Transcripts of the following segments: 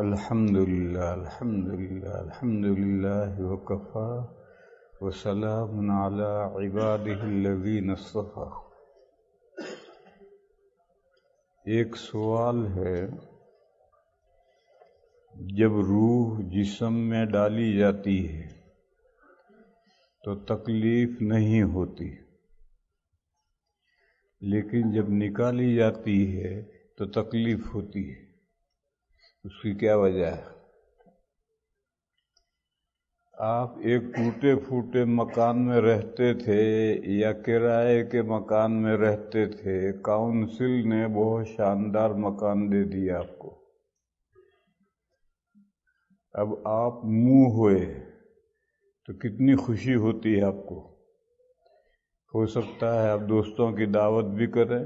الحمدللہ الحمدللہ الحمدللہ وکفا وسلام علی عبادہ الذین اصطفیٰ۔ ایک سوال ہے، جب روح جسم میں ڈالی جاتی ہے تو تکلیف نہیں ہوتی، لیکن جب نکالی جاتی ہے تو تکلیف ہوتی ہے، اس کی کیا وجہ ہے؟ آپ ایک ٹوٹے پھوٹے مکان میں رہتے تھے یا کرائے کے مکان میں رہتے تھے، کاؤنسل نے بہت شاندار مکان دے دیا آپ کو، اب آپ منہ ہوئے تو کتنی خوشی ہوتی ہے آپ کو۔ ہو سکتا ہے آپ دوستوں کی دعوت بھی کریں،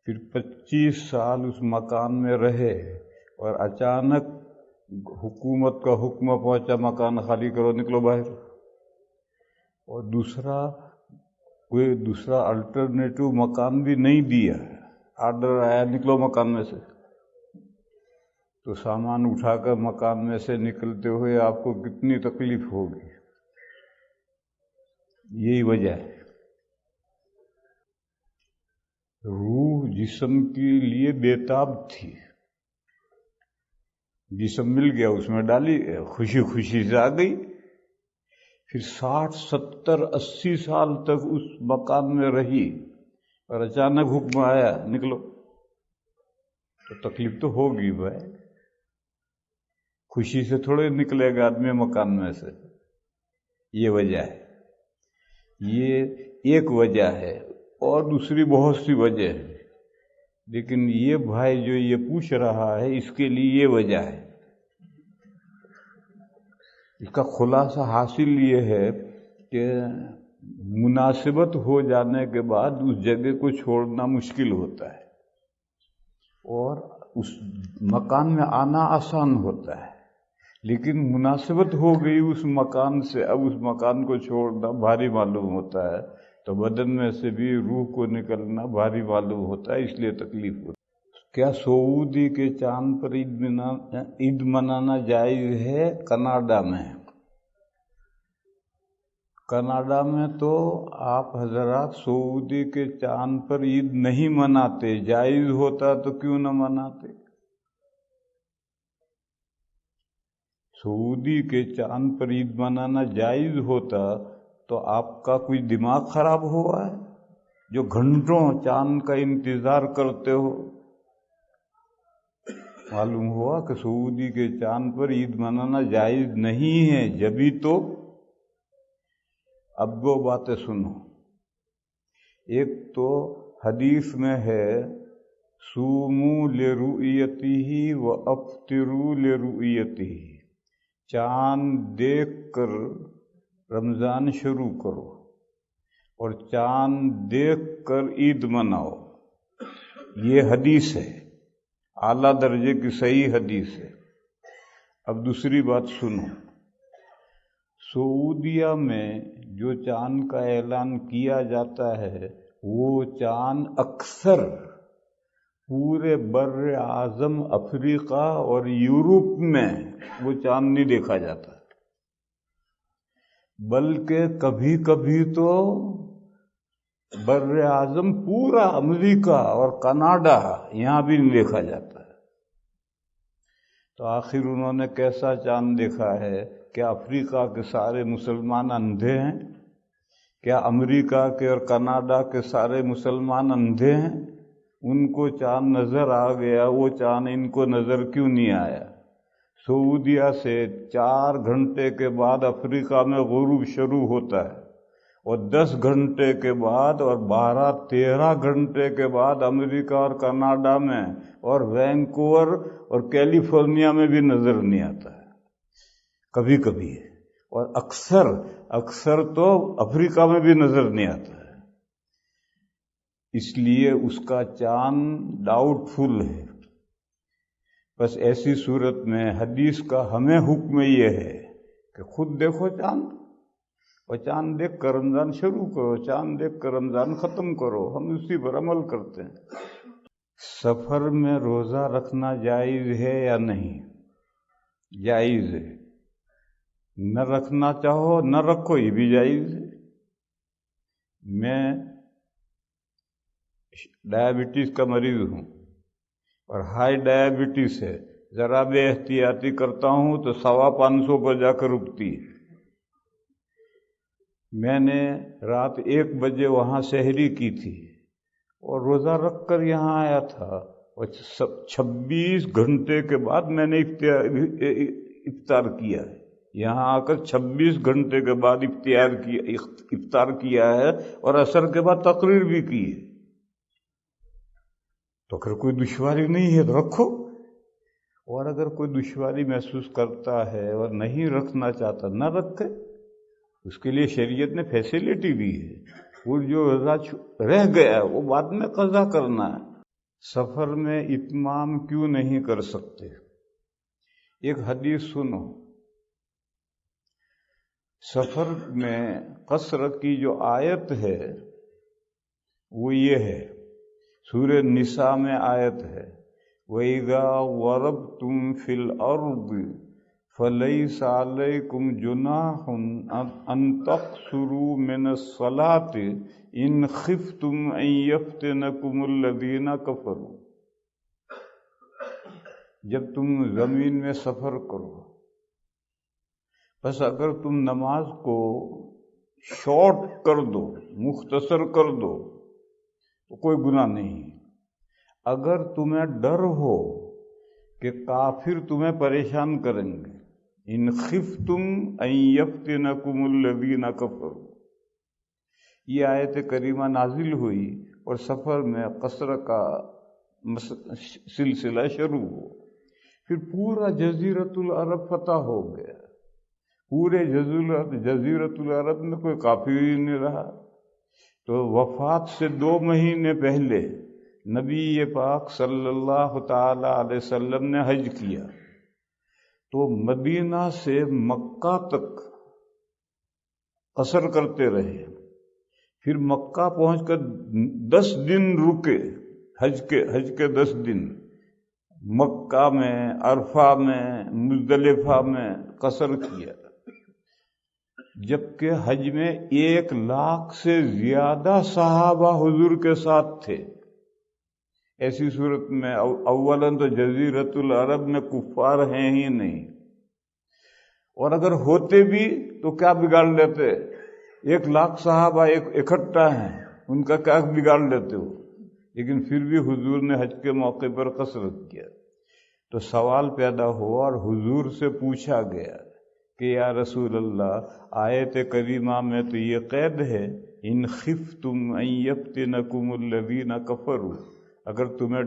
پھر 25 سال اس مکان میں رہے اور اچانک حکومت کا حکم پہنچا مکان خالی کرو، نکلو باہر، اور کوئی دوسرا الٹرنیٹو مکان بھی نہیں دیا، آرڈر آیا نکلو مکان میں سے، تو سامان اٹھا کر مکان میں سے نکلتے ہوئے آپ کو کتنی تکلیف ہوگی۔ یہی وجہ ہے، روح جسم کے لیے بےتاب تھی، جسم مل گیا، اس میں ڈالی، خوشی خوشی سے آ گئی، پھر 60 70 80 سال تک اس مکان میں رہی اور اچانک حکم آیا نکلو، تو تکلیف تو ہوگی بھائی، خوشی سے تھوڑے نکلے گا آدمی مکان میں سے۔ یہ وجہ ہے، یہ ایک وجہ ہے، اور دوسری بہت سی وجہ ہے، لیکن یہ بھائی جو یہ پوچھ رہا ہے اس کے لیے یہ وجہ ہے۔ اس کا خلاصہ حاصل یہ ہے کہ مناسبت ہو جانے کے بعد اس جگہ کو چھوڑنا مشکل ہوتا ہے، اور اس مکان میں آنا آسان ہوتا ہے، لیکن مناسبت ہو گئی اس مکان سے، اب اس مکان کو چھوڑنا بھاری معلوم ہوتا ہے، تو بدن میں سے بھی روح کو نکلنا بھاری معلوم ہوتا ہے، اس لیے تکلیف ہوتی ہے۔ کیا سعودی کے چاند پر عید منانا جائز ہے؟ کینیڈا میں، کینیڈا میں تو آپ حضرات سعودی کے چاند پر عید نہیں مناتے، جائز ہوتا تو کیوں نہ مناتے؟ سعودی کے چاند پر عید منانا جائز ہوتا تو آپ کا کوئی دماغ خراب ہوا ہے جو گھنٹوں چاند کا انتظار کرتے ہو؟ معلوم ہوا کہ سعودی کے چاند پر عید منانا جائز نہیں ہے، جبھی تو اب وہ باتیں سنو۔ ایک تو حدیث میں ہے صوموا لرؤیتہ وافطروا لرؤیتہ، چاند دیکھ کر رمضان شروع کرو اور چاند دیکھ کر عید مناؤ، یہ حدیث ہے، اعلیٰ درجے کی صحیح حدیث ہے۔ اب دوسری بات سنو، سعودیہ میں جو چاند کا اعلان کیا جاتا ہے وہ چاند اکثر پورے بر اعظم افریقہ اور یورپ میں وہ چاند نہیں دیکھا جاتا، بلکہ کبھی کبھی تو بر اعظم پورا امریکہ اور کینیڈا یہاں بھی نہیں دیکھا جاتا ہے۔ تو آخر انہوں نے کیسا چاند دیکھا ہے؟ کیا افریقہ کے سارے مسلمان اندھے ہیں؟ کیا امریکہ کے اور کینیڈا کے سارے مسلمان اندھے ہیں؟ ان کو چاند نظر آ گیا، وہ چاند ان کو نظر کیوں نہیں آیا؟ سعودیہ سے 4 گھنٹے کے بعد افریقہ میں غروب شروع ہوتا ہے، اور 10 گھنٹے کے بعد اور 12-13 گھنٹے کے بعد امریکہ اور کینیڈا میں اور وینکوور اور کیلیفورنیا میں بھی نظر نہیں آتا ہے، کبھی کبھی، اور اکثر تو افریقہ میں بھی نظر نہیں آتا ہے۔ اس لیے اس کا چاند ڈاؤٹ فل ہے۔ بس ایسی صورت میں حدیث کا ہمیں حکم یہ ہے کہ خود دیکھو چاند، اور چاند دیکھ کر رمضان شروع کرو، چاند دیکھ کر رمضان ختم کرو، ہم اسی پر عمل کرتے ہیں۔ سفر میں روزہ رکھنا جائز ہے یا نہیں؟ جائز ہے، نہ رکھنا چاہو نہ رکھو، یہ بھی جائز ہے۔ میں ڈائبٹیز کا مریض ہوں اور ہائی ڈائبٹیز ہے، ذرا بے احتیاطی کرتا ہوں تو 550 پر جا کر رکتی ہے۔ میں نے رات 1 بجے وہاں سحری کی تھی اور روزہ رکھ کر یہاں آیا تھا، اور 26 گھنٹے کے بعد میں نے افطار کیا ہے۔ یہاں آ کر 26 گھنٹے کے بعد افطار کیا ہے اور عصر کے بعد تقریر بھی کی ہے۔ تو اگر کوئی دشواری نہیں ہے تو رکھو، اور اگر کوئی دشواری محسوس کرتا ہے اور نہیں رکھنا چاہتا نہ رکھے، اس کے لیے شریعت نے فیسلٹی دی ہے۔ وہ جو روزہ رہ گیا وہ بعد میں قضا کرنا ہے۔ سفر میں اتمام کیوں نہیں کر سکتے؟ ایک حدیث سنو۔ سفر میں قصر کی جو آیت ہے وہ یہ ہے، سورہ نساء میں آیت ہے، وَإِذَا ضَرَبْتُمْ فِي الْأَرْضِ فَلَيْسَ عَلَيْكُمْ جُنَاحٌ أَن تَقْصُرُوا مِنَ الصَّلَاةِ إِنْ خِفْتُمْ أَن يَفْتِنَكُمُ الَّذِينَ كَفَرُوا۔ جب تم زمین میں سفر کرو، بس اگر تم نماز کو شارٹ کر دو، مختصر کر دو تو کوئی گناہ نہیں۔ اگر تمہیں ڈر ہو کہ کافر تمہیں پریشان کریں گے، ان خفتم ان یفتنکم الذین کفروا، یہ آیت کریمہ نازل ہوئی اور سفر میں قصر کا سلسلہ شروع ہو۔ پھر پورا جزیرۃ العرب فتح ہو گیا، پورے جزیرۃ العرب میں کوئی کافر ہی نہیں رہا۔ تو وفات سے 2 مہینے پہلے نبی پاک صلی اللہ تعالی علیہ وسلم نے حج کیا، تو مدینہ سے مکہ تک قصر کرتے رہے۔ پھر مکہ پہنچ کر 10 دن رکے، حج کے 10 دن مکہ میں، عرفہ میں، مزدلفہ میں قصر کیا، جبکہ حج میں 1 لاکھ سے زیادہ صحابہ حضور کے ساتھ تھے۔ ایسی صورت میں اولاً تو جزیرۃ العرب میں کفار ہیں ہی نہیں، اور اگر ہوتے بھی تو کیا بگاڑ لیتے؟ 1 لاکھ صحابہ اکٹھا ہیں، ان کا کیا بگاڑ لیتے ہو؟ لیکن پھر بھی حضور نے حج کے موقع پر قصر کیا۔ تو سوال پیدا ہوا اور حضور سے پوچھا گیا کہ یا رسول اللہ، آیت کریمہ میں تو یہ قید ہے، ان خفتم ان یفتنکم الذین کفروا، اگر تمہیں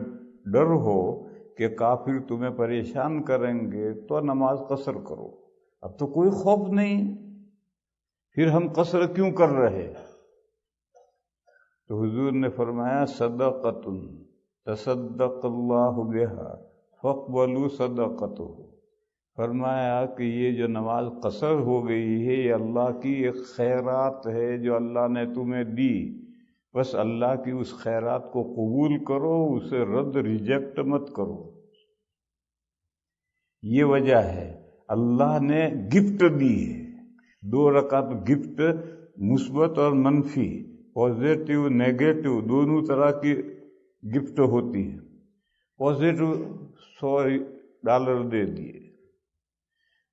ڈر ہو کہ کافر تمہیں پریشان کریں گے تو نماز قصر کرو۔ اب تو کوئی خوف نہیں، پھر ہم قصر کیوں کر رہے؟ تو حضور نے فرمایا صدقۃ تصدق اللہ بہا فاقبلوا صدقتہ، فرمایا کہ یہ جو نماز قصر ہو گئی ہے یہ اللہ کی ایک خیرات ہے جو اللہ نے تمہیں دی، بس اللہ کی اس خیرات کو قبول کرو، اسے ریجیکٹ مت کرو۔ یہ وجہ ہے اللہ نے گفٹ دی ہے، 2 رکعت گفٹ، مثبت اور منفی، پازیٹیو نیگیٹو دونوں طرح کی گفٹ ہوتی ہے۔ پازیٹیو $100 دے دیے،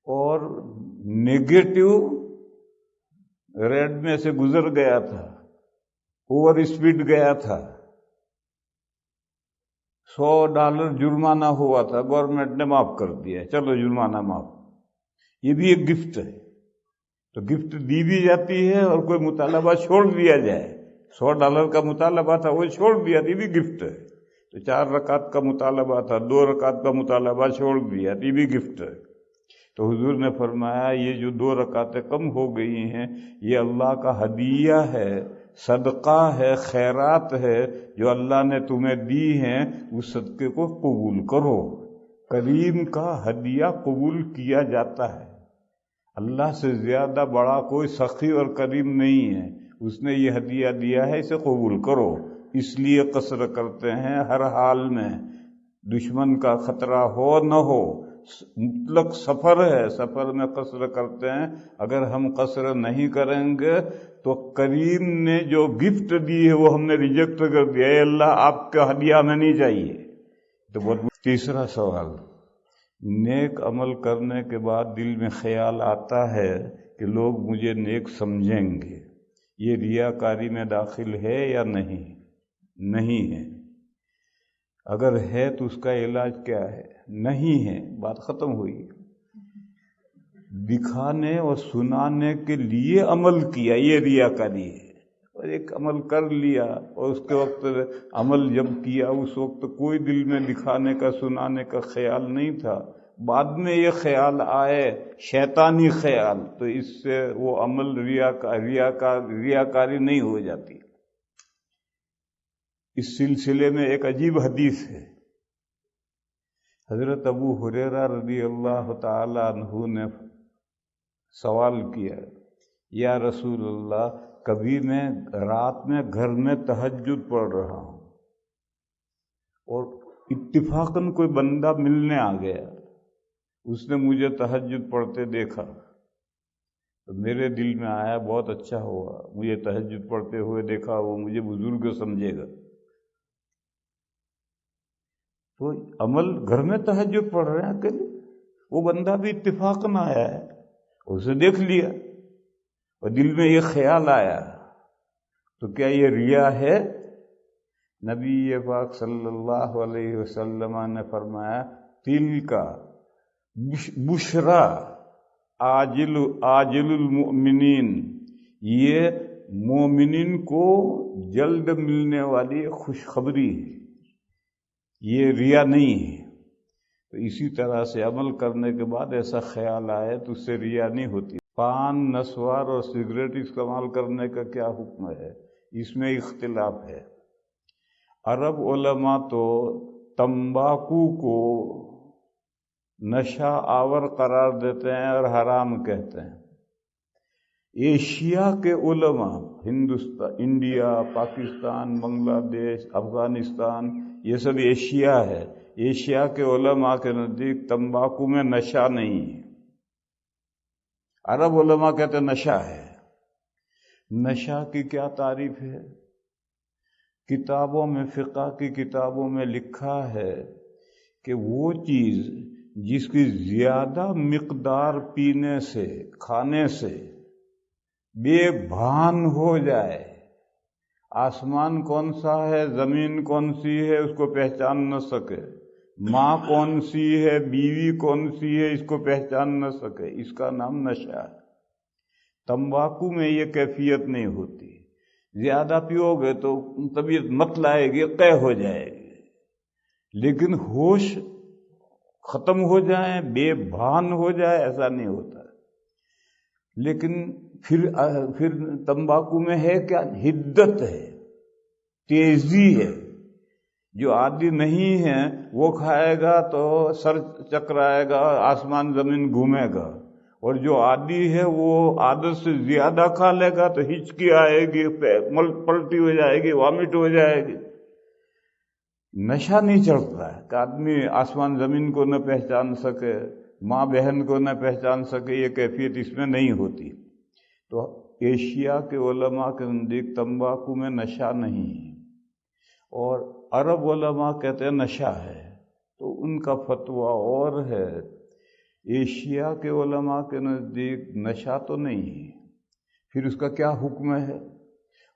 اور نیگیٹو ریڈ میں سے گزر گیا تھا، اوور اسپیڈ گیا تھا، $100 جرمانہ ہوا تھا، گورنمنٹ نے معاف کر دیا، چلو جرمانہ معاف۔ یہ بھی ایک گفٹ ہے۔ تو گفٹ دی بھی جاتی ہے اور کوئی مطالبہ چھوڑ دیا جائے، $100 کا مطالبہ تھا وہ چھوڑ دیا، یہ بھی گفٹ ہے۔ تو 4 رکعت کا مطالبہ تھا، 2 رکعت کا مطالبہ چھوڑ دیا، یہ بھی گفٹ ہے۔ تو حضور نے فرمایا یہ جو 2 رکعتیں کم ہو گئی ہیں یہ اللہ کا ہدیہ ہے، صدقہ ہے، خیرات ہے جو اللہ نے تمہیں دی ہیں، اس صدقے کو قبول کرو۔ کریم کا ہدیہ قبول کیا جاتا ہے، اللہ سے زیادہ بڑا کوئی سخی اور کریم نہیں ہے، اس نے یہ ہدیہ دیا ہے، اسے قبول کرو۔ اس لیے قصر کرتے ہیں ہر حال میں، دشمن کا خطرہ ہو نہ ہو، مطلق سفر ہے، سفر میں قصر کرتے ہیں۔ اگر ہم قصر نہیں کریں گے تو کریم نے جو گفٹ دی ہے وہ ہم نے ریجیکٹ کر دیا، اے اللہ آپ کا ہدیہ ہمیں نہیں چاہیے۔ تو بہت تیسرا سوال، نیک عمل کرنے کے بعد دل میں خیال آتا ہے کہ لوگ مجھے نیک سمجھیں گے، یہ ریاکاری میں داخل ہے یا نہیں؟ نہیں ہے۔ اگر ہے تو اس کا علاج کیا ہے؟ نہیں ہے، بات ختم ہوئی۔ دکھانے اور سنانے کے لیے عمل کیا، یہ ریاکاری ہے۔ اور ایک عمل کر لیا اور اس کے وقت عمل جب کیا اس وقت کوئی دل میں دکھانے کا سنانے کا خیال نہیں تھا، بعد میں یہ خیال آئے شیطانی خیال، تو اس سے وہ عمل ریاکاری نہیں ہو جاتی۔ اس سلسلے میں ایک عجیب حدیث ہے۔ حضرت ابو ہریرہ رضی اللہ تعالی عنہ نے سوال کیا، یا رسول اللہ، کبھی میں رات میں گھر میں تہجد پڑھ رہا ہوں اور اتفاقاً کوئی بندہ ملنے آ گیا، اس نے مجھے تہجد پڑھتے دیکھا تو میرے دل میں آیا بہت اچھا ہوا، مجھے تہجد پڑھتے ہوئے دیکھا، وہ مجھے بزرگ سمجھے گا۔ تو عمل گھر میں تہجد پڑھ رہے ہیں اکیلے، وہ بندہ بھی اتفاقاً آیا ہے، اسے دیکھ لیا اور دل میں یہ خیال آیا، تو کیا یہ ریا ہے؟ نبی پاک صلی اللہ علیہ وسلم نے فرمایا، تل کا بشرا عاجل المؤمنین، یہ مومنین کو جلد ملنے والی خوشخبری ہے، یہ ریا نہیں ہے۔ تو اسی طرح سے عمل کرنے کے بعد ایسا خیال آئے تو اس سے ریا نہیں ہوتی۔ پان، نسوار اور سگریٹ استعمال کرنے کا کیا حکم ہے؟ اس میں اختلاف ہے۔ عرب علماء تو تمباکو کو نشہ آور قرار دیتے ہیں اور حرام کہتے ہیں۔ ایشیا کے علماء، ہندوستان، انڈیا، پاکستان، بنگلہ دیش، افغانستان، یہ سب ایشیا ہے، ایشیا کے علماء کے نزدیک تمباکو میں نشہ نہیں ہے۔ عرب علماء کہتے ہیں نشہ ہے۔ نشہ کی کیا تعریف ہے؟ کتابوں میں، فقہ کی کتابوں میں لکھا ہے کہ وہ چیز جس کی زیادہ مقدار پینے سے، کھانے سے بے بھان ہو جائے، آسمان کون سا ہے، زمین کون سی ہے اس کو پہچان نہ سکے، ماں کون سی ہے، بیوی کون سی ہے اس کو پہچان نہ سکے، اس کا نام نشہ ہے۔ تمباکو میں یہ کیفیت نہیں ہوتی، زیادہ پیو گے تو طبیعت مت لائے گی، قے ہو جائے گی، لیکن ہوش ختم ہو جائے، بے بھان ہو جائے، ایسا نہیں ہوتا۔ لیکن پھر تمباکو میں ہے کیا؟ حدت ہے، تیزی ہے۔ جو عادی نہیں ہے وہ کھائے گا تو سر چکرائے گا، آسمان زمین گھومے گا، اور جو عادی ہے وہ عادت سے زیادہ کھا لے گا تو ہچکی آئے گی، پلٹی ہو جائے گی، وامٹ ہو جائے گی۔ نشہ نہیں چڑھتا ہے کہ آدمی آسمان زمین کو نہ پہچان سکے، ماں بہن کو نہ پہچان سکے، یہ کیفیت اس میں نہیں ہوتی۔ تو ایشیا کے علماء کے نزدیک تمباکو میں نشہ نہیں ہے، اور عرب علماء کہتے ہیں نشہ ہے، تو ان کا فتویٰ اور ہے۔ ایشیا کے علماء کے نزدیک نشہ تو نہیں ہے، پھر اس کا کیا حکم ہے؟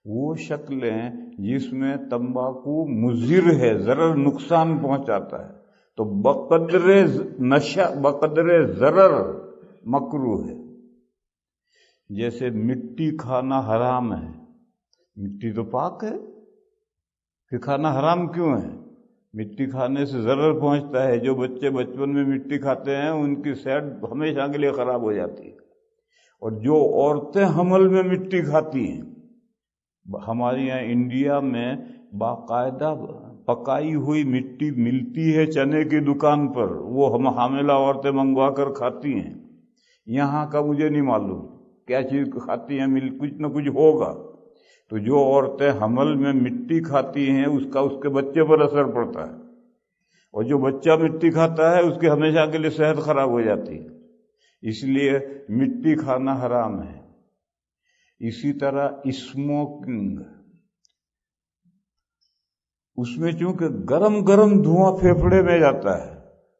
وہ شکلیں جس میں تمباکو مضر ہے، ضرر نقصان پہنچاتا ہے، تو بقدر نشہ، بقدر ضرر مکروہ ہے۔ جیسے مٹی کھانا حرام ہے، مٹی تو پاک ہے، پھر کھانا حرام کیوں ہے؟ مٹی کھانے سے ضرر پہنچتا ہے۔ جو بچے بچپن میں مٹی کھاتے ہیں ان کی صحت ہمیشہ کے لیے خراب ہو جاتی ہے، اور جو عورتیں حمل میں مٹی کھاتی ہیں، ہمارے یہاں انڈیا میں باقاعدہ پکائی ہوئی مٹی ملتی ہے چنے کی دکان پر، وہ ہم حاملہ عورتیں منگوا کر کھاتی ہیں۔ یہاں کا مجھے نہیں معلوم کیا چیز کھاتی ہیں، کچھ نہ کچھ ہوگا، تو جو عورتیں حمل میں مٹی کھاتی ہیں اس کا اس کے بچے پر اثر پڑتا ہے، اور جو بچہ مٹی کھاتا ہے اس کی ہمیشہ کے لیے صحت خراب ہو جاتی ہے، اس لیے مٹی کھانا حرام ہے۔ اسی طرح اسموکنگ، اس میں چونکہ گرم گرم دھواں پھیپھڑے میں جاتا ہے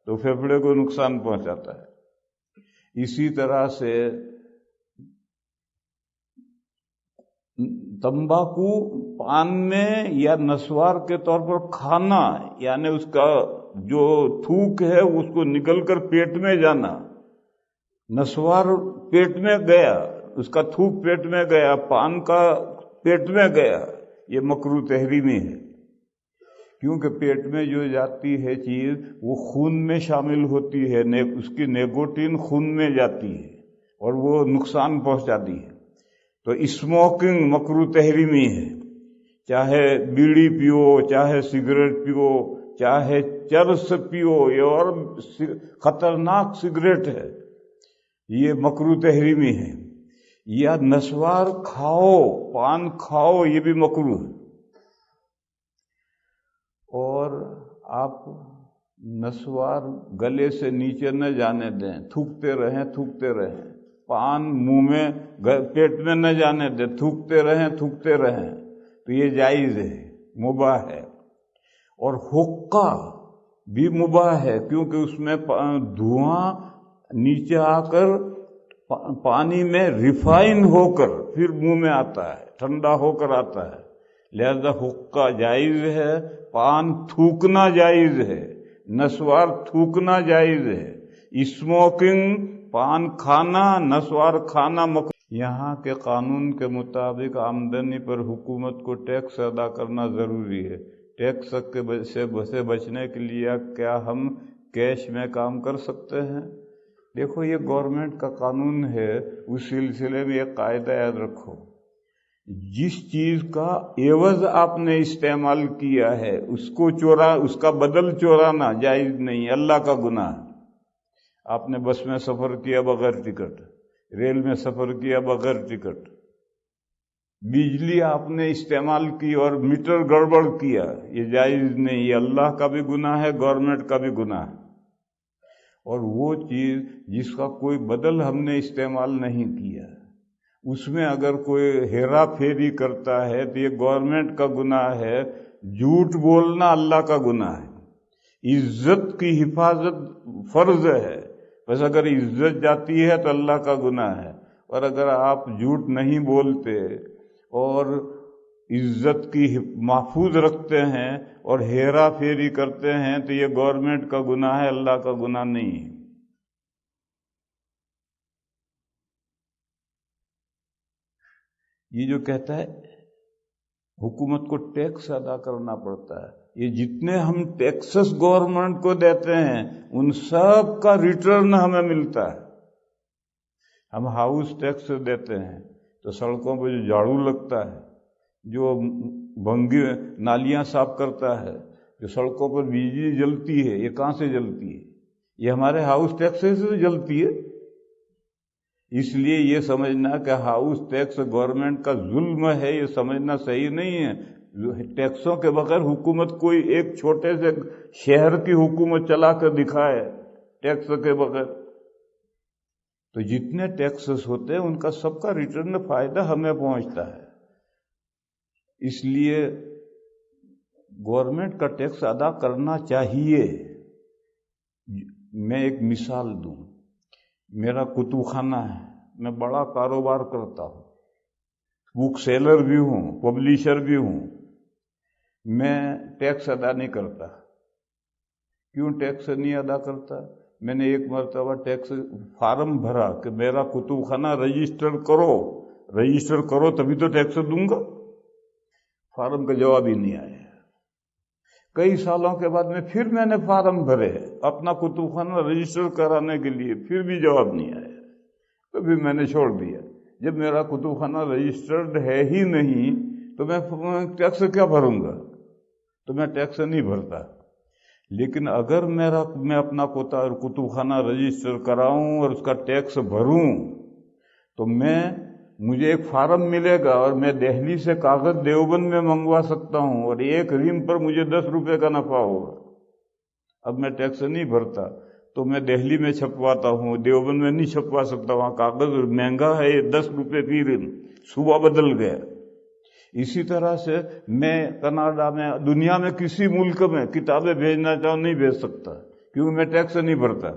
تو پھیپھڑے کو نقصان پہنچاتا ہے۔ اسی طرح سے تمباکو پان میں یا نسوار کے طور پر کھانا، یعنی اس کا جو تھوک ہے اس کو نکل کر پیٹ میں جانا، نسوار پیٹ میں گیا، اس کا تھوک پیٹ میں گیا، پان کا پیٹ میں گیا، یہ مکروہ تحریمی ہے، کیونکہ پیٹ میں جو جاتی ہے چیز وہ خون میں شامل ہوتی ہے، اس کی نیکوٹین خون میں جاتی ہے اور وہ نقصان پہنچاتی ہے۔ تو اسموکنگ مکروہ تحریمی ہے، چاہے بیڑی پیو، چاہے سگریٹ پیو، چاہے چرس پیو، یہ اور خطرناک سگریٹ ہے، یہ مکروہ تحریمی ہے۔ یا نسوار کھاؤ، پان کھاؤ، یہ بھی مکروہ ہے۔ اور آپ نسوار گلے سے نیچے نہ جانے دیں، تھوکتے رہیں، پان منہ میں پیٹ میں نہ جانے دیں، تھوکتے رہیں، تو یہ جائز ہے، مباح ہے۔ اور حقہ بھی مباح ہے، کیونکہ اس میں دھواں نیچے آ کر پانی میں ریفائن ہو کر پھر منہ میں آتا ہے، ٹھنڈا ہو کر آتا ہے، لہذا حقہ جائز ہے، پان تھوکنا جائز ہے، نسوار تھوکنا جائز ہے۔ اسموکنگ، پان کھانا، نسوار کھانا یہاں کے قانون کے مطابق آمدنی پر حکومت کو ٹیکس ادا کرنا ضروری ہے۔ ٹیکس سے بچنے کے لیے کیا ہم کیش میں کام کر سکتے ہیں؟ دیکھو، یہ گورنمنٹ کا قانون ہے، اس سلسلے میں ایک قاعدہ یاد رکھو، جس چیز کا عوض آپ نے استعمال کیا ہے اس کا بدل چورانا جائز نہیں، اللہ کا گناہ ہے۔ آپ نے بس میں سفر کیا بغیر ٹکٹ، ریل میں سفر کیا بغیر ٹکٹ، بجلی آپ نے استعمال کی اور میٹر گڑبڑ کیا، یہ جائز نہیں، یہ اللہ کا بھی گناہ ہے، گورنمنٹ کا بھی گناہ ہے۔ اور وہ چیز جس کا کوئی بدل ہم نے استعمال نہیں کیا، اس میں اگر کوئی ہیرا پھیری کرتا ہے تو یہ گورنمنٹ کا گناہ ہے، جھوٹ بولنا اللہ کا گناہ ہے۔ عزت کی حفاظت فرض ہے، بس اگر عزت جاتی ہے تو اللہ کا گناہ ہے، اور اگر آپ جھوٹ نہیں بولتے اور عزت کی محفوظ رکھتے ہیں اور ہیرا پھیری کرتے ہیں تو یہ گورنمنٹ کا گناہ ہے، اللہ کا گناہ نہیں ہے۔ یہ جو کہتا ہے حکومت کو ٹیکس ادا کرنا پڑتا ہے، یہ جتنے ہم ٹیکسز گورنمنٹ کو دیتے ہیں ان سب کا ریٹرن ہمیں ملتا ہے۔ ہم ہاؤس ٹیکس دیتے ہیں تو سڑکوں پہ جو جھاڑو لگتا ہے، جو بھنگی نالیاں صاف کرتا ہے، جو سڑکوں پر بجلی جلتی ہے، یہ کہاں سے جلتی ہے؟ یہ ہمارے ہاؤس ٹیکس سے جلتی ہے۔ اس لیے یہ سمجھنا کہ ہاؤس ٹیکس گورنمنٹ کا ظلم ہے، یہ سمجھنا صحیح نہیں ہے۔ ٹیکسوں کے بغیر حکومت کوئی ایک چھوٹے سے شہر کی حکومت چلا کر دکھائے ٹیکس کے بغیر، تو جتنے ٹیکسز ہوتے ہیں ان کا سب کا ریٹرن فائدہ ہمیں پہنچتا ہے۔ اس لیے گورنمنٹ کا ٹیکس ادا کرنا چاہیے۔ میں ایک مثال دوں، میرا کتب خانہ ہے، میں بڑا کاروبار کرتا ہوں، بک سیلر بھی ہوں، پبلیشر بھی ہوں، میں ٹیکس ادا نہیں کرتا۔ کیوں ٹیکس نہیں ادا کرتا؟ میں نے ایک مرتبہ ٹیکس فارم بھرا کہ میرا کتب خانہ رجسٹر کرو تبھی تو ٹیکس دوں گا، فارم کا جواب ہی نہیں آیا۔ کئی سالوں کے بعد میں نے فارم بھرے اپنا کتب خانہ رجسٹر کرانے کے لیے، پھر بھی جواب نہیں آیا، تو بھی میں نے چھوڑ دیا۔ جب میرا کتب خانہ رجسٹرڈ ہے ہی نہیں تو میں ٹیکس کیا بھروں گا؟ تو میں ٹیکس نہیں بھرتا۔ لیکن اگر میں اپنا کتب خانہ رجسٹر کراؤں اور اس کا ٹیکس بھروں تو میں مجھے ایک فارم ملے گا اور میں دہلی سے کاغذ دیوبند میں منگوا سکتا ہوں اور ایک ریم پر مجھے 10 روپے کا نفع ہوگا. اب میں ٹیکس نہیں بھرتا تو میں دہلی میں چھپواتا ہوں، دیوبند میں نہیں چھپوا سکتا، وہاں کاغذ مہنگا ہے، 10 روپے فی ریم، صوبہ بدل گیا. اسی طرح سے میں کینیڈا میں، دنیا میں کسی ملک میں کتابیں بھیجنا چاہوں نہیں بھیج سکتا کیونکہ میں ٹیکس نہیں بھرتا،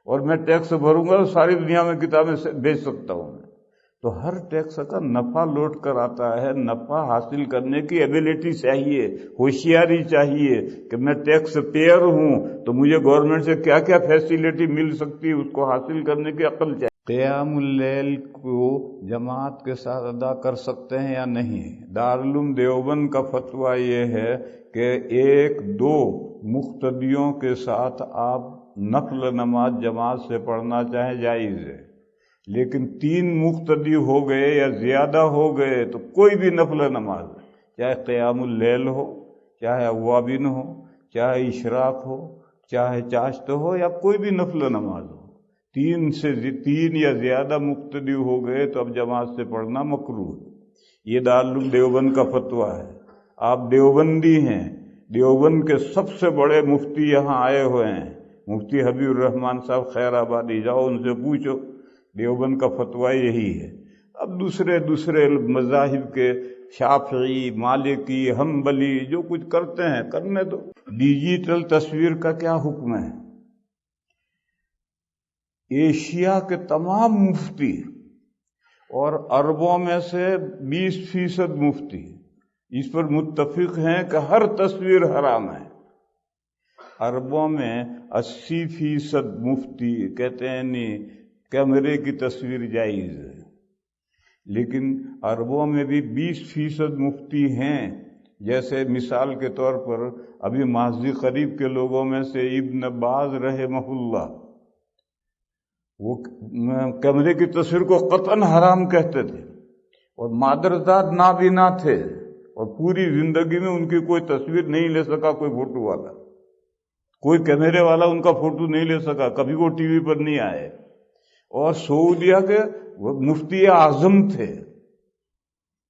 اور میں ٹیکس بھروں گا تو ساری دنیا میں کتابیں بھیج سکتا ہوں. تو ہر ٹیکس کا نفع لوٹ کر آتا ہے. نفع حاصل کرنے کی ایبیلٹی چاہیے، ہوشیاری چاہیے کہ میں ٹیکس پیئر ہوں تو مجھے گورنمنٹ سے کیا کیا فیسیلٹی مل سکتی ہے، اس کو حاصل کرنے کی عقل چاہیے. قیام اللیل کو جماعت کے ساتھ ادا کر سکتے ہیں یا نہیں؟ دارالعلوم دیوبند کا فتویٰ یہ ہے کہ 1-2 مقتدیوں کے ساتھ آپ نفل نماز جماعت سے پڑھنا چاہیں جائز ہے، لیکن 3 مقتدی ہو گئے یا زیادہ ہو گئے تو کوئی بھی نفل نماز، چاہے قیام اللیل ہو، چاہے اوابین ہو، چاہے اشراق ہو، چاہے چاشت ہو، یا کوئی بھی نفل نماز ہو، 3 یا زیادہ مقتدی ہو گئے تو اب جماعت سے پڑھنا مکروہ ہے. یہ دارالعلوم دیوبند کا فتویٰ ہے. آپ دیوبندی ہیں، دیوبند کے سب سے بڑے مفتی یہاں آئے ہوئے ہیں، مفتی حبیب الرحمان صاحب خیر آبادی، جاؤ ان سے پوچھو، دیوبند کا فتویٰ یہی ہے. اب دوسرے مذاہب کے شافعی، مالکی، حنبلی جو کچھ کرتے ہیں کرنے دو. ڈیجیٹل تصویر کا کیا حکم ہے؟ ایشیا کے تمام مفتی اور عربوں میں سے 20% مفتی اس پر متفق ہیں کہ ہر تصویر حرام ہے. عربوں میں 80% مفتی کہتے ہیں نہیں، کیمرے کی تصویر جائز ہے، لیکن عربوں میں بھی 20% مفتی ہیں. جیسے مثال کے طور پر ابھی ماضی قریب کے لوگوں میں سے ابن باز رحمہ اللہ، وہ کیمرے کی تصویر کو قطعاً حرام کہتے تھے، اور مادرزاد نابینا تھے، اور پوری زندگی میں ان کی کوئی تصویر نہیں لے سکا کوئی فوٹو والا، کوئی کیمرے والا ان کا فوٹو نہیں لے سکا، کبھی وہ ٹی وی پر نہیں آئے. اور سعودیہ کے وہ مفتی اعظم تھے،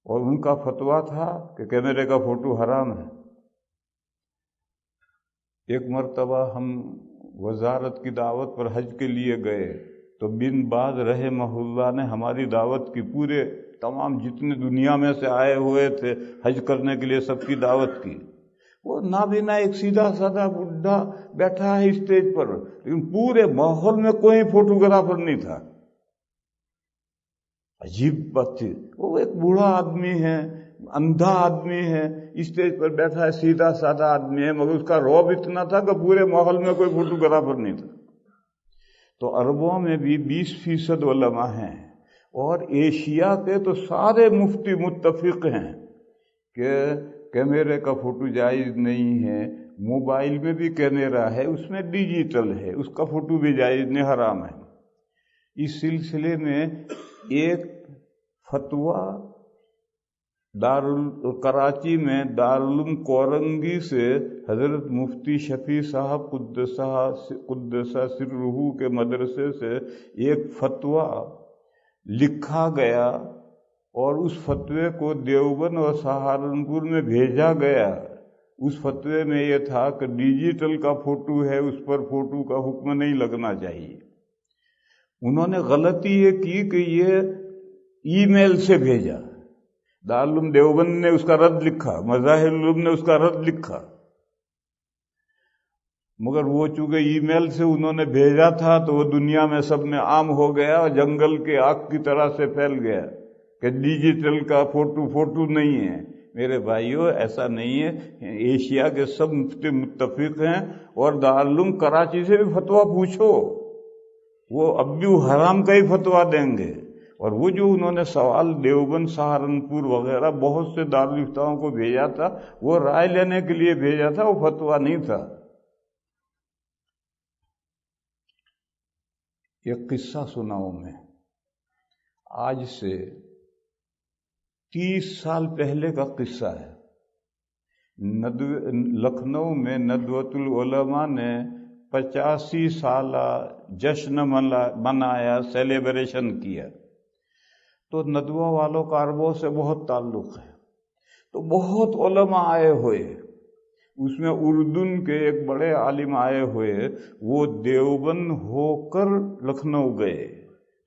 اور ان کا فتویٰ تھا کہ کیمرے کا فوٹو حرام ہے. ایک مرتبہ ہم وزارت کی دعوت پر حج کے لیے گئے تو بن باز رحمہ اللہ نے ہماری دعوت کی، پورے تمام جتنے دنیا میں سے آئے ہوئے تھے حج کرنے کے لیے سب کی دعوت کی. وہ نابینا ایک سیدھا سادہ بڈھا بیٹھا ہے اسٹیج پر، لیکن پورے ماحول میں کوئی فوٹوگرافر نہیں تھا. عجیب بات تھی. وہ ایک بوڑھا آدمی ہے، اندھا آدمی ہے، اسٹیج پر بیٹھا ہے، سیدھا سادہ آدمی ہے، مگر اس کا رعب اتنا تھا کہ پورے ماحول میں کوئی فوٹوگرافر نہیں تھا. تو عربوں میں بھی 20% علماء ہیں، اور ایشیا کے تو سارے مفتی متفق ہیں کہ کیمرے کا فوٹو جائز نہیں ہے. موبائل میں بھی کیمرہ ہے، اس میں ڈیجیٹل ہے، اس کا فوٹو بھی جائز نہیں، حرام ہے. اس سلسلے میں ایک فتویٰ کراچی میں دارالعلوم کورنگی سے حضرت مفتی شفیع صاحب قدس سرہ کے مدرسے سے ایک فتویٰ لکھا گیا، اور اس فتوے کو دیوبند اور سہارنپور میں بھیجا گیا. اس فتوے میں یہ تھا کہ ڈیجیٹل کا فوٹو ہے، اس پر فوٹو کا حکم نہیں لگنا چاہیے. انہوں نے غلطی یہ کی کہ یہ ای میل سے بھیجا. دارالعلوم دیوبند نے اس کا رد لکھا، مظاہر العلوم نے اس کا رد لکھا، مگر وہ چونکہ ای میل سے انہوں نے بھیجا تھا تو وہ دنیا میں سب میں عام ہو گیا، اور جنگل کے آگ کی طرح سے پھیل گیا کہ ڈیجیٹل کا فوٹو نہیں ہے. میرے بھائیوں، ایسا نہیں ہے. ایشیا کے سب مفتی متفق ہیں، اور دارالعلوم کراچی سے بھی فتویٰ پوچھو، وہ اب بھی حرام کا ہی فتویٰ دیں گے. اور وہ جو انہوں نے سوال دیوبند، سہارنپور وغیرہ بہت سے دارالفتاؤں کو بھیجا تھا، وہ رائے لینے کے لیے بھیجا تھا، وہ فتویٰ نہیں تھا. ایک قصہ سناؤں میں. آج سے 30 سال پہلے کا قصہ ہے. لکھنؤ میں ندوۃ العلماء نے 85 سالہ جشن منایا، سیلیبریشن کیا. تو ندوہ والوں کا عربوں سے بہت تعلق ہے، تو بہت علماء آئے ہوئے، اس میں اردن کے ایک بڑے عالم آئے ہوئے، وہ دیوبند ہو کر لکھنؤ گئے،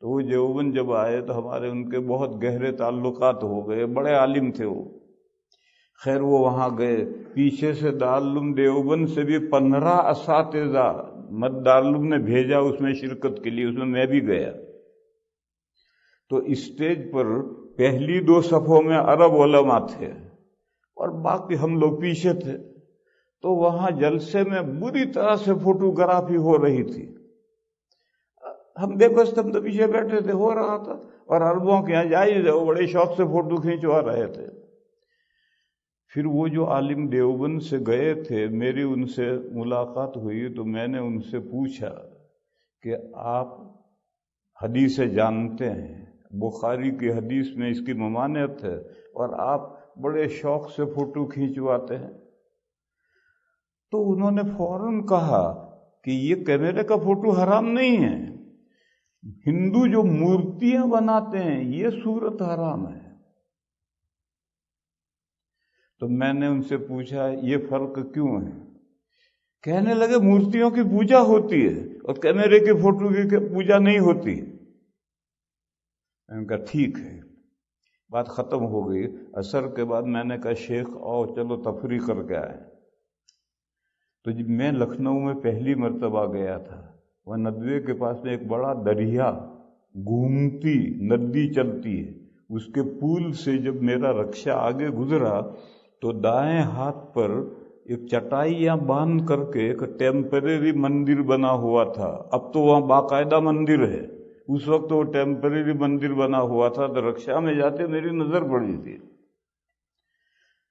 تو وہ دیوبند جب آئے تو ہمارے ان کے بہت گہرے تعلقات ہو گئے، بڑے عالم تھے وہ۔ خیر وہ وہاں گئے، پیچھے سے دارالعلوم دیوبند سے بھی 15 اساتذہ دارالعلوم نے بھیجا اس میں شرکت کے لیے، اس میں بھی گیا۔ تو اسٹیج پر پہلی 2 صفوں میں عرب علماء تھے اور باقی ہم لوگ پیچھے تھے، تو وہاں جلسے میں بری طرح سے فوٹوگرافی ہو رہی تھی، ہم بے بس، ہم تو پیچھے بیٹھے تھے، ہو رہا تھا، اور عربوں کے یہاں جائز ہے، وہ بڑے شوق سے فوٹو کھینچوا رہے تھے۔ پھر وہ جو عالم دیوبند سے گئے تھے، میری ان سے ملاقات ہوئی تو میں نے ان سے پوچھا کہ آپ حدیث جانتے ہیں، بخاری کی حدیث میں اس کی ممانعت ہے، اور آپ بڑے شوق سے فوٹو کھینچواتے ہیں۔ تو انہوں نے فوراً کہا کہ یہ کیمرے کا فوٹو حرام نہیں ہے، ہندو جو مورتیاں بناتے ہیں یہ صورت حرام ہے۔ تو میں نے ان سے پوچھا یہ فرق کیوں ہے؟ کہنے لگے مورتیوں کی پوجا ہوتی ہے اور کیمرے کے فوٹو کی پوجا نہیں ہوتی۔ میں نے کہا ٹھیک ہے، بات ختم ہو گئی۔ عصر کے بعد میں نے کہا شیخ آؤ چلو تفریح کر کے آئے۔ تو جب میں لکھنؤ میں پہلی مرتبہ گیا تھا، وہ ندوے کے پاس میں ایک بڑا دریا، گھومتی ندی چلتی ہے، اس کے پول سے جب میرا رکشہ آگے گزرا تو دائیں ہاتھ پر ایک چٹائیاں باندھ کر کے ایک ٹیمپریری مندر بنا ہوا تھا، اب تو وہاں باقاعدہ مندر ہے، اس وقت وہ ٹیمپریری مندر بنا ہوا تھا۔ تو رکشہ میں جاتے میری نظر پڑی تھی،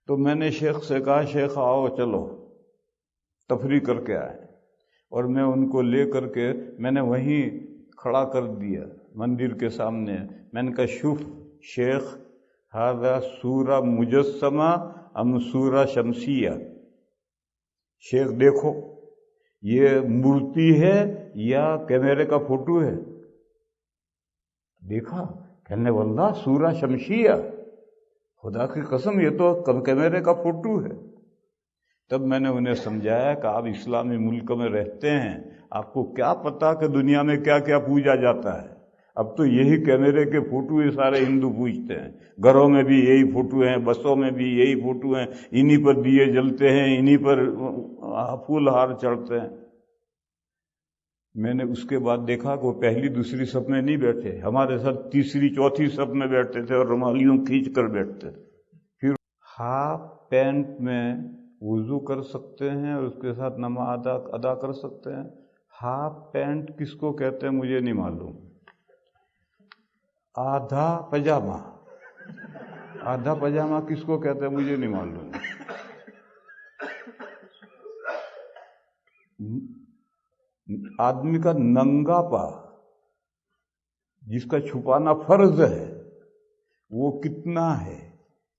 تو میں نے شیخ سے کہا شیخ آؤ چلو تفریح کر کے آئے، اور میں ان کو لے کر کے میں نے وہیں کھڑا کر دیا مندر کے سامنے۔ میں نے کہا شوف شیخ، ھذا سورہ مجسمہ ام سورہ شمسیہ، شیخ دیکھو یہ مورتی ہے یا کیمرے کا فوٹو ہے؟ دیکھا، کہنے واللہ سورہ شمسیہ، خدا کی قسم یہ تو کیمرے کا فوٹو ہے۔ تب میں نے انہیں سمجھایا کہ آپ اسلامی ملک میں رہتے ہیں، آپ کو کیا پتا کہ دنیا میں کیا کیا پوجا جاتا ہے؟ اب تو یہی کیمرے کے فوٹو یہ سارے ہندو پوجتے ہیں، گھروں میں بھی یہی فوٹو ہیں، بسوں میں بھی یہی فوٹو ہیں، انہی پر دیے جلتے ہیں، انہی پر پھول ہار چڑھتے ہیں۔ میں نے اس کے بعد دیکھا کہ وہ پہلی دوسری صف میں نہیں بیٹھے، ہمارے ساتھ تیسری چوتھی صف میں بیٹھتے تھے اور رومالیوں کھینچ کر بیٹھتے تھے۔ پھر ہاف پینٹ میں وضو کر سکتے ہیں اور اس کے ساتھ نماز ادا کر سکتے ہیں۔ ہاف پینٹ کس کو کہتے ہیں مجھے نہیں معلوم، آدھا پاجامہ، آدھا پاجامہ کس کو کہتے ہیں مجھے نہیں معلوم۔ آدمی کا ننگا پا جس کا چھپانا فرض ہے وہ کتنا ہے،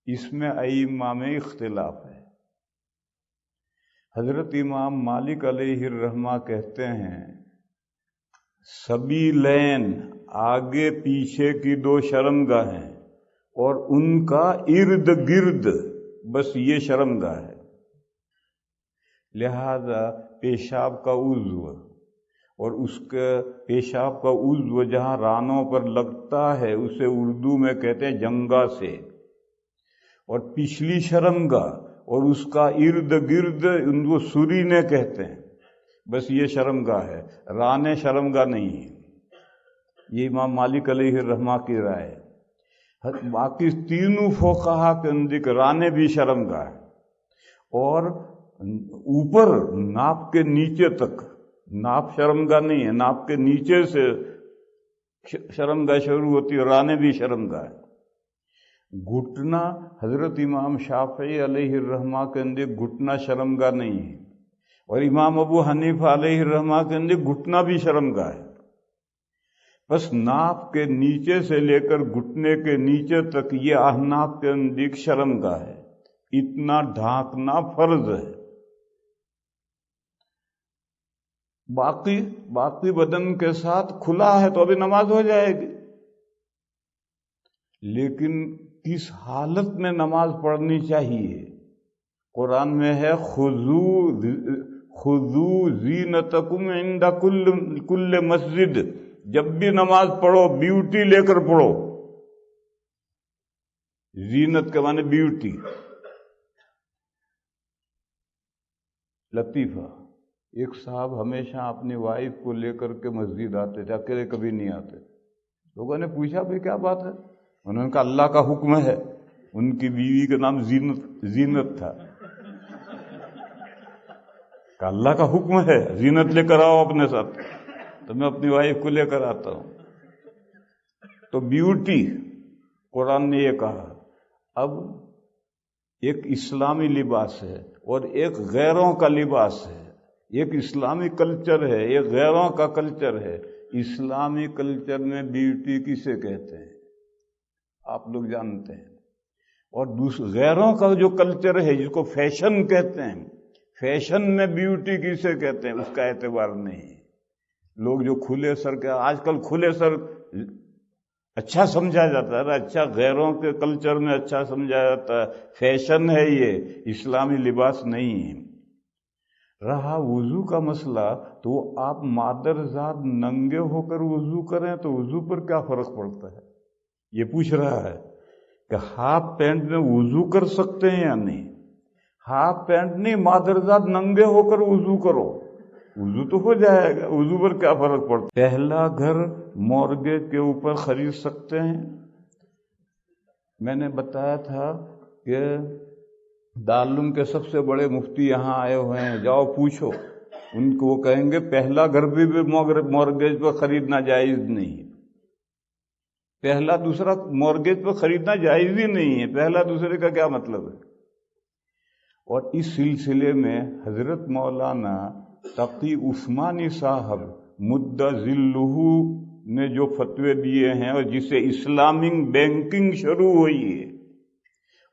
اس میں ائمہ میں اختلاف ہے۔ حضرت امام مالک علیہ الرحمہ کہتے ہیں سبیلین، آگے پیچھے کی 2 شرمگاہیں اور ان کا ارد گرد بس یہ شرمگاہ ہے، لہذا پیشاب کا عضو اور اس کے پیشاب کا عضو جہاں رانوں پر لگتا ہے اسے اردو میں کہتے ہیں جنگا سے، اور پچھلی شرمگاہ اور اس کا ارد گرد ان کو سرینے کہتے ہیں، بس یہ شرمگاہ ہے، رانے شرمگاہ نہیں ہے۔ یہ امام مالک علیہ الرحمہ کی رائے ہے۔ باقی تینوں فقہا کے نزدیک رانے بھی شرمگاہ ہے، اور اوپر ناپ کے نیچے تک، ناپ شرمگاہ نہیں ہے، ناپ کے نیچے سے شرمگاہ شروع ہوتی ہے، رانے بھی شرمگاہ ہے۔ گھٹنا حضرت امام شافعی علیہ الرحمہ کے اندر گھٹنا شرمگاہ نہیں ہے، اور امام ابو حنیفہ علیہ الرحمہ کے اندر گھٹنا بھی شرمگاہ ہے۔ بس ناپ کے نیچے سے لے کر گھٹنے کے نیچے تک یہ احناف کے اندر شرمگاہ ہے، اتنا ڈھانکنا فرض ہے۔ باقی بدن کے ساتھ کھلا ہے تو ابھی نماز ہو جائے گی۔ لیکن کس حالت میں نماز پڑھنی چاہیے؟ قرآن میں ہے خذو زینتکم عند کل مسجد، جب بھی نماز پڑھو بیوٹی لے کر پڑھو۔ زینت کے معنی بیوٹی۔ لطیفہ، ایک صاحب ہمیشہ اپنی وائف کو لے کر کے مسجد آتے تھے، اکیلے کبھی نہیں آتے۔ لوگوں نے پوچھا بھائی کیا بات ہے؟ انہوں نے کہا اللہ کا حکم ہے۔ ان کی بیوی کا نام زینت تھا۔ کہ اللہ کا حکم ہے زینت لے کر آؤ اپنے ساتھ، تو میں اپنی وائف کو لے کر آتا ہوں۔ تو بیوٹی قرآن نے یہ کہا۔ اب ایک اسلامی لباس ہے اور ایک غیروں کا لباس ہے، ایک اسلامی کلچر ہے، ایک غیروں کا کلچر ہے۔ اسلامی کلچر میں بیوٹی کسے کہتے ہیں آپ لوگ جانتے ہیں، اور غیروں کا جو کلچر ہے جس کو فیشن کہتے ہیں، فیشن میں بیوٹی کسے کہتے ہیں اس کا اعتبار نہیں۔ لوگ جو کھلے سر کے، آج کل کھلے سر اچھا سمجھا جاتا ہے، اچھا غیروں کے کلچر میں اچھا سمجھا جاتا ہے، فیشن ہے یہ، اسلامی لباس نہیں ہے۔ رہا وضو کا مسئلہ، تو آپ مادر ذات ننگے ہو کر وضو کریں تو وضو پر کیا فرق پڑتا ہے؟ یہ پوچھ رہا ہے کہ ہاف پینٹ میں وضو کر سکتے ہیں یا نہیں؟ ہاف پینٹ نہیں، مادر ذات ننگے ہو کر وضو کرو، وضو تو ہو جائے گا، وضو پر کیا فرق پڑتا ہے؟ پہلا گھر مورگیج کے اوپر خرید سکتے ہیں؟ میں نے بتایا تھا کہ دارالعلوم کے سب سے بڑے مفتی یہاں آئے ہوئے ہیں، جاؤ پوچھو ان کو، وہ کہیں گے پہلا گھر بھی مورگیج پر خریدنا جائز نہیں۔ پہلا دوسرا مورگیج پر خریدنا جائز ہی نہیں ہے، پہلا دوسرے کا کیا مطلب ہے؟ اور اس سلسلے میں حضرت مولانا تقی عثمانی صاحب مدّ ذلہ نے جو فتوے دیے ہیں، اور جس سے اسلامک بینکنگ شروع ہوئی ہے،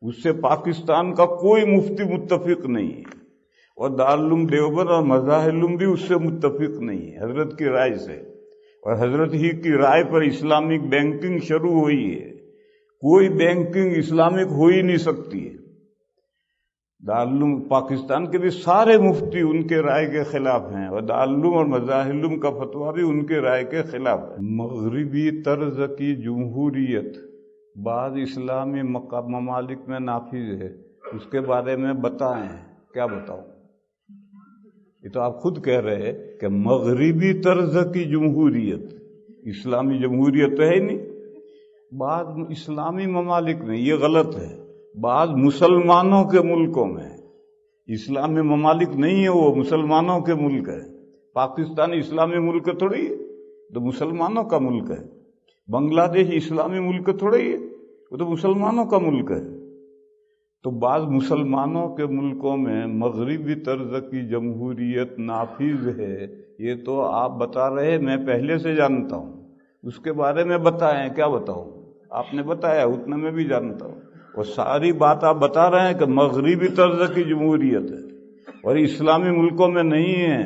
اس سے پاکستان کا کوئی مفتی متفق نہیں ہے، اور دارالعلوم دیوبند اور مظاہر علوم بھی اس سے متفق نہیں ہے حضرت کی رائے سے، اور حضرت ہی کی رائے پر اسلامک بینکنگ شروع ہوئی ہے۔ کوئی بینکنگ اسلامک ہو ہی نہیں سکتی ہے۔ دارالعلوم پاکستان کے بھی سارے مفتی ان کے رائے کے خلاف ہیں، اور دارالعلوم اور مظاہر علوم کا فتویٰ بھی ان کے رائے کے خلاف ہے۔ مغربی طرز کی جمہوریت بعض اسلامی ممالک میں نافذ ہے، اس کے بارے میں بتائیں۔ کیا بتاؤں؟ یہ تو آپ خود کہہ رہے ہیں کہ مغربی طرز کی جمہوریت، اسلامی جمہوریت تو ہے ہی نہیں۔ بعض اسلامی ممالک میں یہ غلط ہے، بعض مسلمانوں کے ملکوں میں، اسلامی ممالک نہیں ہے وہ، مسلمانوں کے ملک ہے۔ پاکستان اسلامی ملک تھوڑی ہے، تو مسلمانوں کا ملک ہے۔ بنگلہ دیش اسلامی ملک تھوڑی ہے، وہ تو مسلمانوں کا ملک ہے۔ تو بعض مسلمانوں کے ملکوں میں مغربی طرز کی جمہوریت نافذ ہے، یہ تو آپ بتا رہے، میں پہلے سے جانتا ہوں، اس کے بارے میں بتائیں۔ کیا بتاؤں؟ آپ نے بتایا اتنا میں بھی جانتا ہوں، اور ساری بات آپ بتا رہے ہیں کہ مغربی طرز کی جمہوریت ہے اور اسلامی ملکوں میں نہیں ہے۔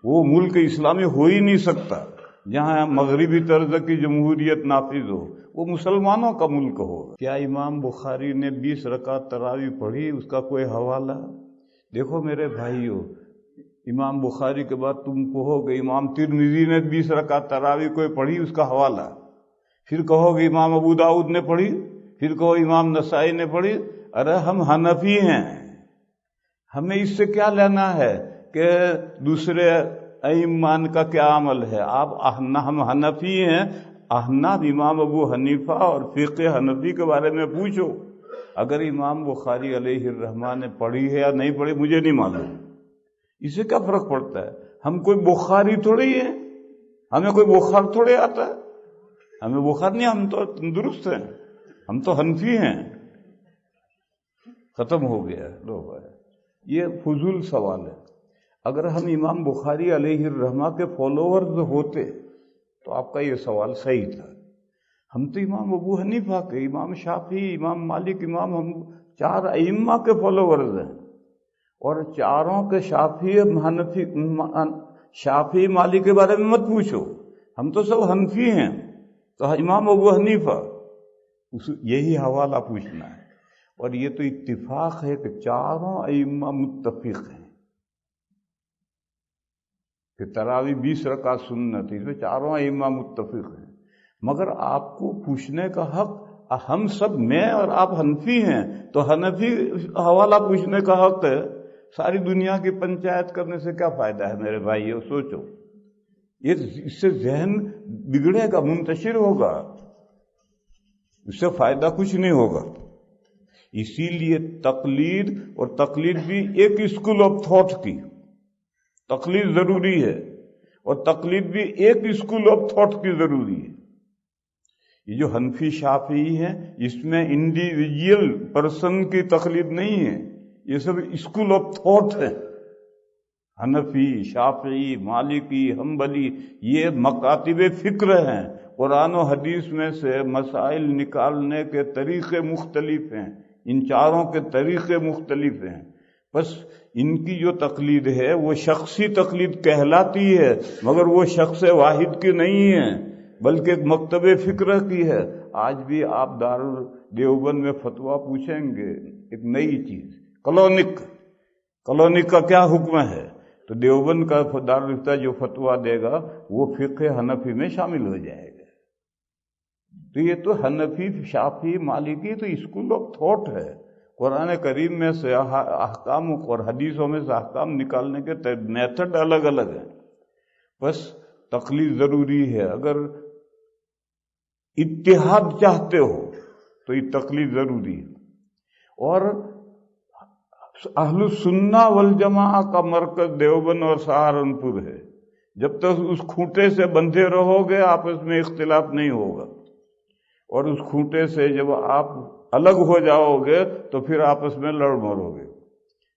وہ ملک اسلامی ہو ہی نہیں سکتا جہاں مغربی طرز کی جمہوریت نافذ ہو، وہ مسلمانوں کا ملک ہو۔ کیا امام بخاری نے 20 رکعت تراویح پڑھی؟ اس کا کوئی حوالہ؟ دیکھو میرے بھائیو، امام بخاری کے بعد تم کہو گے امام ترمذی نے 20 رکعت تراویح کوئی پڑھی، اس کا حوالہ، پھر کہو گے امام ابو داؤد نے پڑھی، پھر کہو امام نسائی نے پڑھی۔ ارے ہم حنفی ہیں، ہمیں اس سے کیا لینا ہے کہ دوسرے ائمہ کا کیا عمل ہے؟ ہم حنفی ہیں، احناف امام ابو حنیفہ اور فقہ حنفی کے بارے میں پوچھو۔ اگر امام بخاری علیہ الرحمہ نے پڑھی ہے یا نہیں پڑھی مجھے نہیں معلوم، اس سے کیا فرق پڑتا ہے؟ ہم کوئی بخاری تھوڑی ہے، ہمیں کوئی بخار تھوڑے آتا ہے، ہمیں بخار نہیں، ہم تو تندرست ہیں، ہم تو حنفی ہیں۔ ختم ہو گیا لو بھائی، یہ فضول سوال ہے۔ اگر ہم امام بخاری علیہ الرحمہ کے فالوورز ہوتے تو آپ کا یہ سوال صحیح تھا۔ ہم تو امام ابو حنیفہ کے، امام شافعی، امام مالک، ہم 4 ائمہ کے فالوورز ہیں، اور چاروں کے شافعی مالک کے بارے میں مت پوچھو، ہم تو سب حنفی ہیں۔ تو امام ابو حنیفہ یہی حوالہ پوچھنا ہے. اور یہ تو اتفاق ہے کہ چاروں ائمہ متفق ہیں کہ تراویح 20 رکعت سنت ہے، اس میں چاروں ائمہ متفق ہیں. مگر آپ کو پوچھنے کا حق، ہم سب، میں اور آپ حنفی ہیں تو حنفی حوالہ پوچھنے کا حق ہے. ساری دنیا کی پنچایت کرنے سے کیا فائدہ ہے میرے بھائیو؟ سوچو، اس سے ذہن بگڑے گا، منتشر ہوگا، اس سے فائدہ کچھ نہیں ہوگا. اسی لیے تقلید، اور تقلید بھی ایک اسکول آف تھاٹ کی تقلید ضروری ہے، اور تقلید بھی ایک اسکول آف تھاٹ کی ضروری ہے. یہ جو حنفی شافعی ہیں، اس میں انڈیویجول پرسن کی تقلید نہیں ہے، یہ سب اسکول آف تھاٹ ہے. حنفی، شافعی، مالکی، حنبلی، یہ مکاتب فکر ہیں. قرآن و حدیث میں سے مسائل نکالنے کے طریقے مختلف ہیں، ان چاروں کے طریقے مختلف ہیں. بس ان کی جو تقلید ہے وہ شخصی تقلید کہلاتی ہے، مگر وہ شخص واحد کی نہیں ہے بلکہ ایک مکتب فکر کی ہے. آج بھی آپ دیوبند میں فتویٰ پوچھیں گے، ایک نئی چیز، کلونک کا کیا حکم ہے، تو دیوبند کا دارالفتہ جو فتویٰ دے گا وہ فقہ حنفی میں شامل ہو جائے گا. تو یہ تو حنفی، شافعی، مالکی تو اسکول آف تھاٹ ہے. قرآن کریم میں سے احکام اور حدیثوں میں سے احکام نکالنے کے میتھڈ الگ الگ ہیں. بس تقلید ضروری ہے. اگر اتحاد چاہتے ہو تو یہ تقلید ضروری ہے. اور اہل السنہ والجماعہ کا مرکز دیوبند اور سہارنپور ہے. جب تک اس کھوٹے سے بندھے رہو گے آپس میں اختلاف نہیں ہوگا، اور اس کھوٹے سے جب آپ الگ ہو جاؤ گے تو پھر آپس میں لڑ مرو گے.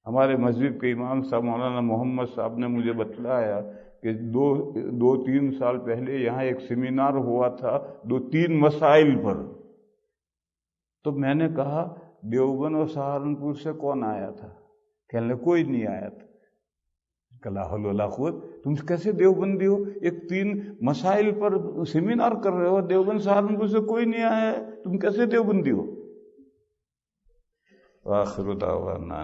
ہمارے مسجد کے امام صاحب مولانا محمد صاحب نے مجھے بتلایا کہ دو تین سال پہلے یہاں ایک سیمینار ہوا تھا 2-3 مسائل پر. تو میں نے کہا دیوبند اور سہارنپور سے کون آیا تھا؟ کہنے لگے کوئی نہیں آیا تھا. لا حول ولا قوت، تم کیسے دیوبندی ہو؟ ایک 3 مسائل پر سیمینار کر رہے ہو، دیوبند سہارنپور سے کوئی نہیں آیا ہے، تم کیسے دیوبندی ہو؟ وآخر دعوانا